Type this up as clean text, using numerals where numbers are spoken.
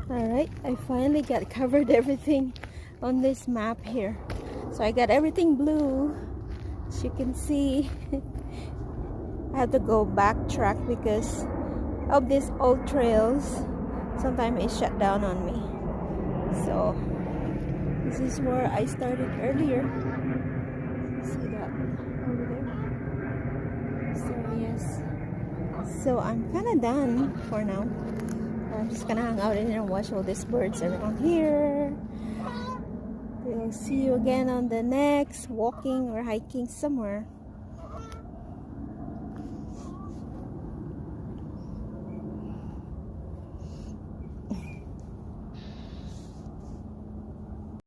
Alright, I finally got covered everything on this map here. So I got everything blue, as you can see. I had to go backtrack because of these old trails. Sometimes it shut down on me. So this is where I started earlier. See that over there? So yes. So I'm kind of done for now. I'm just gonna hang out in here and watch all these birds around here. We'll see you again on the next walking or hiking somewhere.